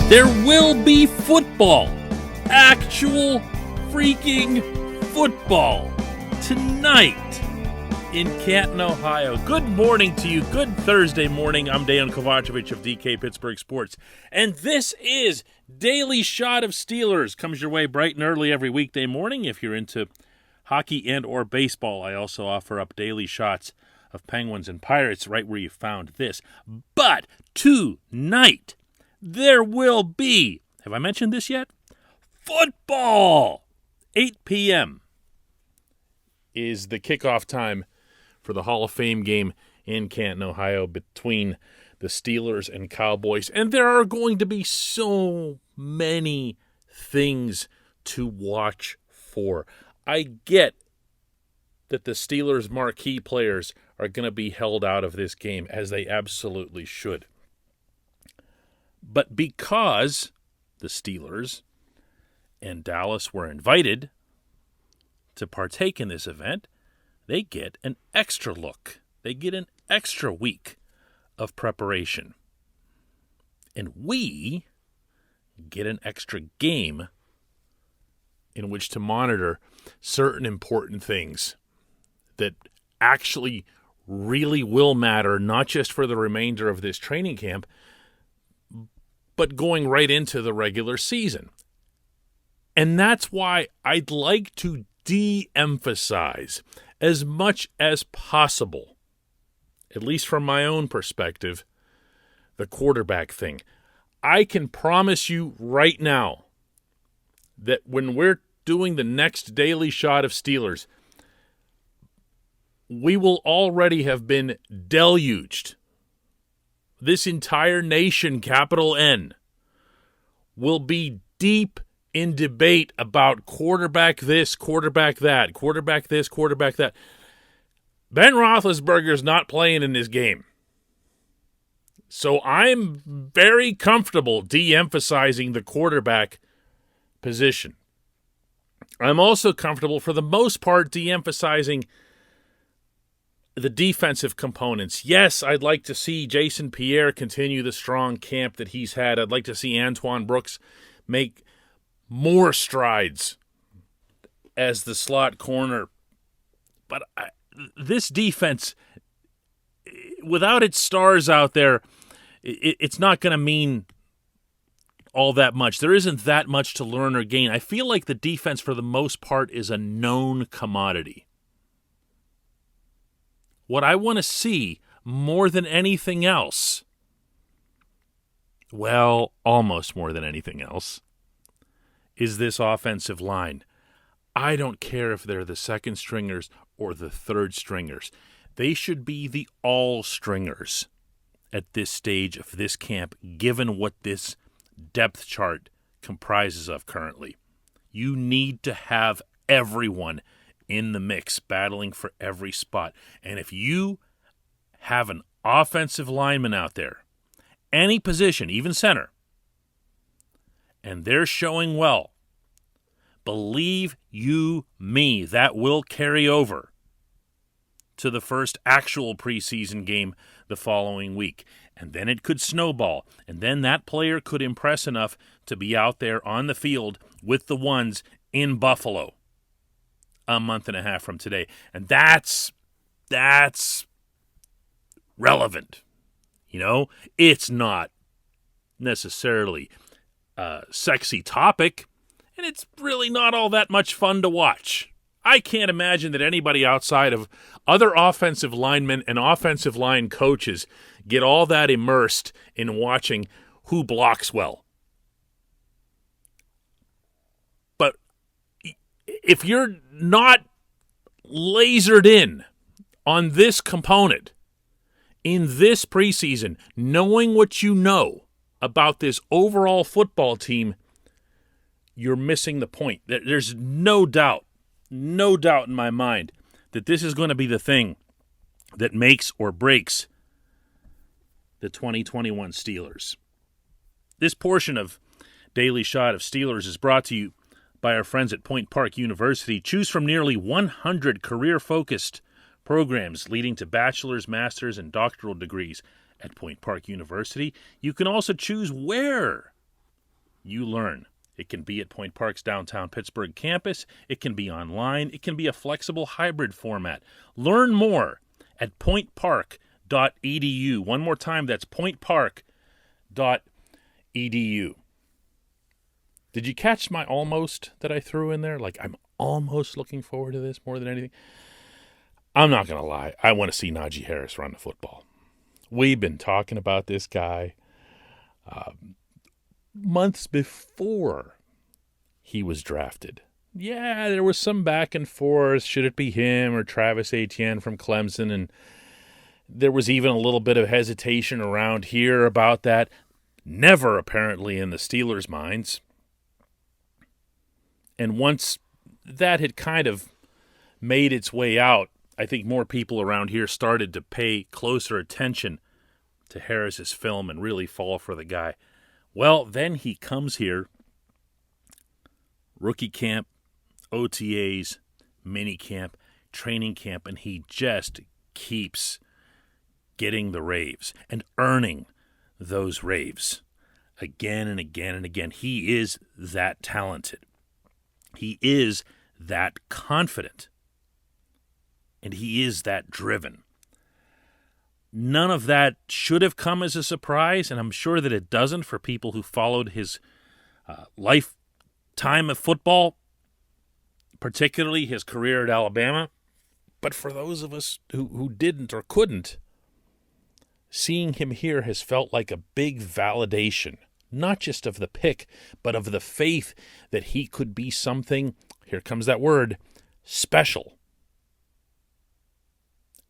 There will be football. Actual freaking football tonight in Canton, Ohio. Good morning to you. Good Thursday morning. I'm Dejan Kovacevic of DK Pittsburgh Sports. And this is Daily Shot of Steelers. Comes your way bright and early every weekday morning. If you're into hockey and or baseball, I also offer up daily shots of Penguins and Pirates right where you found this. But tonight, there will be, have I mentioned this yet? Football! 8 p.m. is the kickoff time for the Hall of Fame game in Canton, Ohio between the Steelers and Cowboys. And there are going to be so many things to watch for. I get that the Steelers' marquee players are going to be held out of this game, as they absolutely should. But because the Steelers and Dallas were invited to partake in this event, they get an extra look. They get an extra week of preparation. And we get an extra game in which to monitor certain important things that actually really will matter, not just for the remainder of this training camp, but going right into the regular season. And that's why I'd like to de-emphasize as much as possible, at least from my own perspective, the quarterback thing. I can promise you right now that when we're doing the next Daily Shot of Steelers, we will already have been deluged. This entire nation, capital N, will be deep in debate about quarterback this, quarterback that, quarterback this, quarterback that. Ben Roethlisberger's not playing in this game. So I'm very comfortable de-emphasizing the quarterback position. I'm also comfortable, for the most part, de-emphasizing the defensive components. Yes, I'd like to see Jason Pierre continue the strong camp that he's had. I'd like to see Antoine Brooks make more strides as the slot corner. But this defense, without its stars out there, it's not going to mean all that much. There isn't that much to learn or gain. I feel like the defense, for the most part, is a known commodity. What I want to see more than anything else, well, almost more than anything else, is this offensive line. I don't care if they're the second stringers or the third stringers. They should be the all-stringers at this stage of this camp, given what this depth chart comprises of currently. You need to have everyone in the mix, battling for every spot. And if you have an offensive lineman out there, any position, even center, and they're showing well, believe you me, that will carry over to the first actual preseason game the following week. And then it could snowball. And then that player could impress enough to be out there on the field with the ones in Buffalo a month and a half from today. And that's relevant. You know, it's not necessarily a sexy topic, and it's really not all that much fun to watch. I can't imagine that anybody outside of other offensive linemen and offensive line coaches get all that immersed in watching who blocks well. But if you're not lasered in on this component in this preseason, knowing what you know about this overall football team, you're missing the point. There's no doubt in my mind that this is going to be the thing that makes or breaks the 2021 Steelers. This portion of Daily Shot of Steelers is brought to you by our friends at Point Park University. Choose from nearly 100 career-focused programs leading to bachelor's, master's, and doctoral degrees at Point Park University. You can also choose where you learn. It can be at Point Park's downtown Pittsburgh campus. It can be online. It can be a flexible hybrid format. Learn more at pointpark.edu. One more time, that's pointpark.edu. Did you catch my almost that I threw in there? Like, I'm almost looking forward to this more than anything. I'm not going to lie. I want to see Najee Harris run the football. We've been talking about this guy months before he was drafted. Yeah, there was some back and forth. Should it be him or Travis Etienne from Clemson? And there was even a little bit of hesitation around here about that. Never, apparently, in the Steelers' minds. And once that had kind of made its way out, I think more people around here started to pay closer attention to Harris's film and really fall for the guy. Well, then he comes here, rookie camp, OTAs, mini camp, training camp, and he just keeps getting the raves and earning those raves again and again and again. He is that talented. He is that confident. And he is that driven. None of that should have come as a surprise, and I'm sure that it doesn't for people who followed his lifetime of football, particularly his career at Alabama. But for those of us who didn't or couldn't, seeing him here has felt like a big validation, not just of the pick, but of the faith that he could be something, here comes that word, special.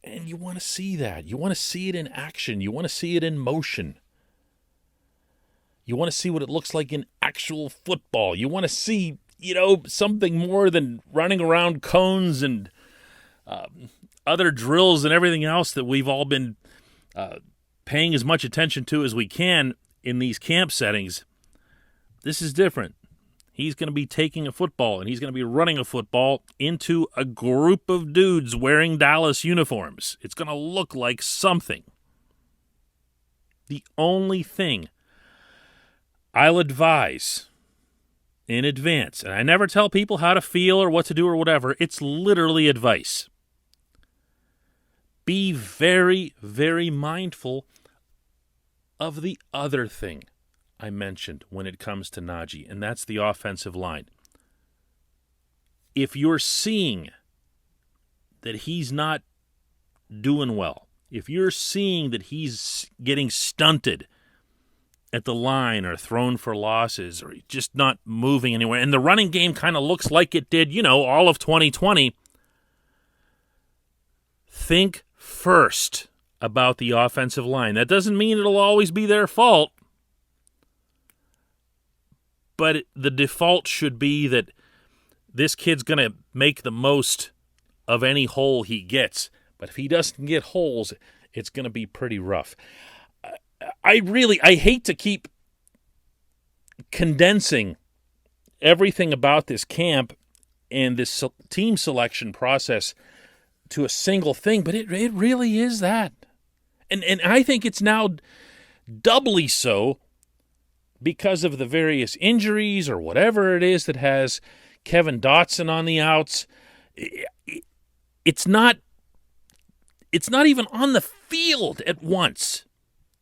And you want to see that. You want to see it in action. You want to see it in motion. You want to see what it looks like in actual football. You want to see, something more than running around cones and other drills and everything else that we've all been paying as much attention to as we can in these camp settings. This is different. He's going to be taking a football, and he's going to be running a football into a group of dudes wearing Dallas uniforms. It's going to look like something. The only thing I'll advise in advance, and I never tell people how to feel or what to do or whatever, it's literally advice. Be very, very mindful of the other thing I mentioned when it comes to Najee, and that's the offensive line. If you're seeing that he's not doing well, if you're seeing that he's getting stunted at the line or thrown for losses or just not moving anywhere, and the running game kind of looks like it did, all of 2020, think first about the offensive line. That doesn't mean it'll always be their fault. But the default should be that this kid's going to make the most of any hole he gets. But if he doesn't get holes, it's going to be pretty rough. I hate to keep condensing everything about this camp and this team selection process to a single thing, but it really is that. And I think it's now doubly so because of the various injuries or whatever it is that has Kevin Dotson on the outs. It's not even on the field at once.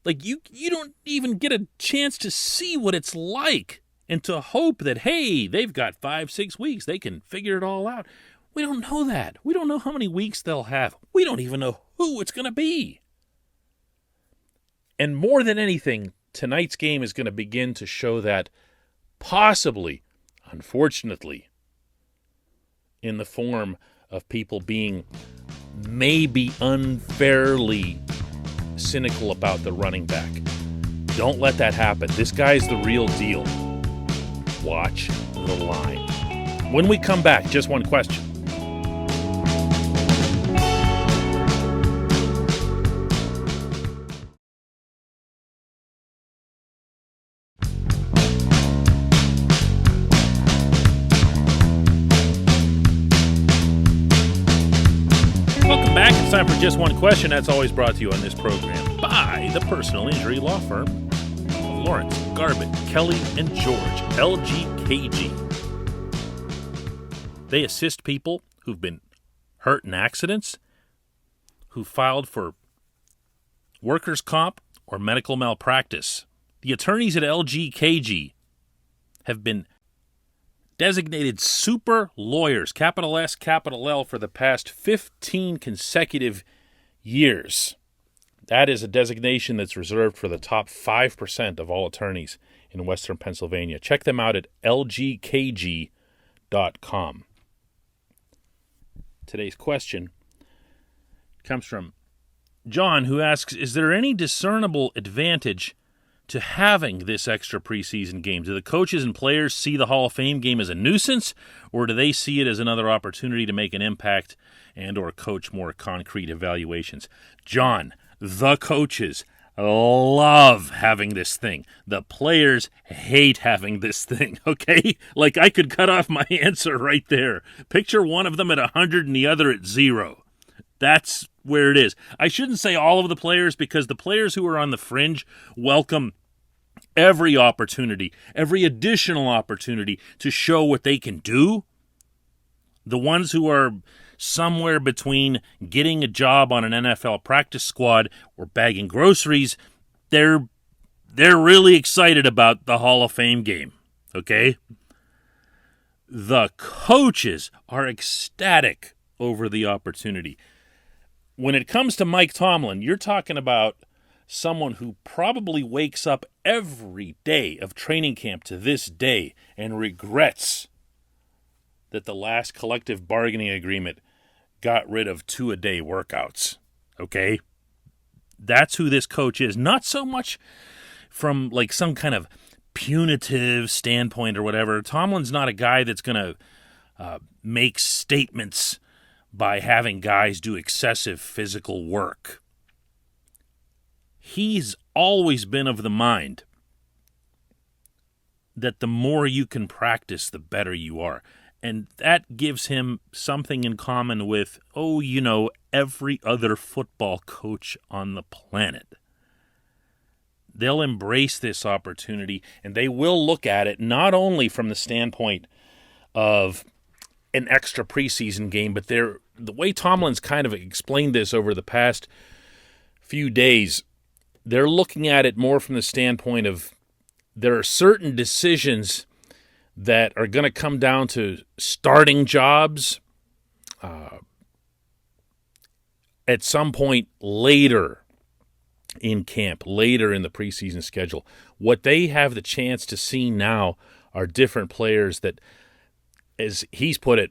Like, you don't even get a chance to see what it's like and to hope that, hey, they've got 5-6 weeks. They can figure it all out. We don't know that. We don't know how many weeks they'll have. We don't even know who it's going to be. And more than anything, tonight's game is going to begin to show that, possibly, unfortunately, in the form of people being maybe unfairly cynical about the running back. Don't let that happen. This guy's the real deal. Watch the line. When we come back, just one question. It's time for Just One Question. That's always brought to you on this program by the personal injury law firm of Lawrence, Garbutt, Kelly, and George, LGKG. They assist people who've been hurt in accidents, who filed for workers' comp or medical malpractice. The attorneys at LGKG have been designated super lawyers, capital S, capital L, for the past 15 consecutive years. That is a designation that's reserved for the top 5% of all attorneys in Western Pennsylvania. Check them out at lgkg.com. Today's question comes from John, who asks, is there any discernible advantage to having this extra preseason game? Do the coaches and players see the Hall of Fame game as a nuisance, or do they see it as another opportunity to make an impact and or coach more concrete evaluations? John, the coaches love having this thing. The players hate having this thing, okay? Like, I could cut off my answer right there. Picture one of them at 100 and the other at 0. That's where it is. I shouldn't say all of the players, because the players who are on the fringe welcome every opportunity, every additional opportunity to show what they can do. The ones who are somewhere between getting a job on an NFL practice squad or bagging groceries, they're really excited about the Hall of Fame game, okay? The coaches are ecstatic over the opportunity. When it comes to Mike Tomlin, you're talking about someone who probably wakes up every day of training camp to this day and regrets that the last collective bargaining agreement got rid of 2-a-day workouts, okay? That's who this coach is. Not so much from like some kind of punitive standpoint or whatever. Tomlin's not a guy that's going to make statements by having guys do excessive physical work. He's always been of the mind that the more you can practice, the better you are. And that gives him something in common with, every other football coach on the planet. They'll embrace this opportunity, and they will look at it not only from the standpoint of an extra preseason game, but the way Tomlin's kind of explained this over the past few days, they're looking at it more from the standpoint of there are certain decisions that are going to come down to starting jobs at some point later in camp, later in the preseason schedule. What they have the chance to see now are different players that, as he's put it,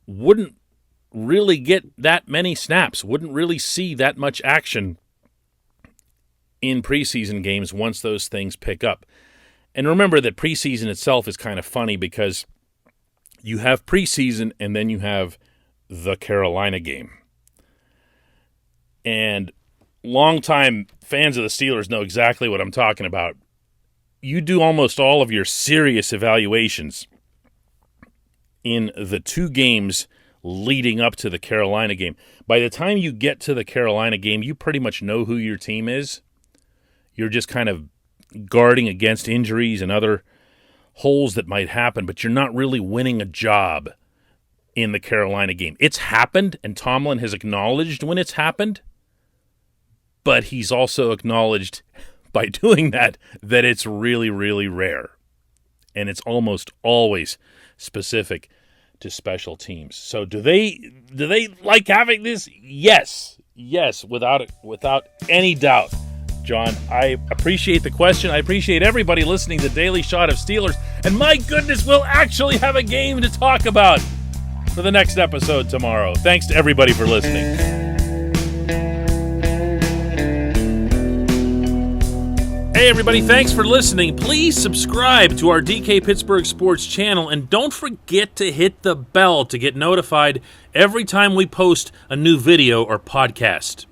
wouldn't really get that many snaps, wouldn't really see that much action in preseason games once those things pick up. And remember that preseason itself is kind of funny because you have preseason and then you have the Carolina game. And longtime fans of the Steelers know exactly what I'm talking about. You do almost all of your serious evaluations in the 2 games leading up to the Carolina game. By the time you get to the Carolina game, you pretty much know who your team is. You're just kind of guarding against injuries and other holes that might happen, but you're not really winning a job in the Carolina game. It's happened, and Tomlin has acknowledged when it's happened, but he's also acknowledged by doing that it's really, really rare. And it's almost always specific to special teams. So do they like having this? Yes, without any doubt. John, I appreciate the question. I appreciate everybody listening to Daily Shot of Steelers. And my goodness, we'll actually have a game to talk about for the next episode tomorrow. Thanks to everybody for listening. Hey everybody, thanks for listening. Please subscribe to our DK Pittsburgh Sports channel, and don't forget to hit the bell to get notified every time we post a new video or podcast.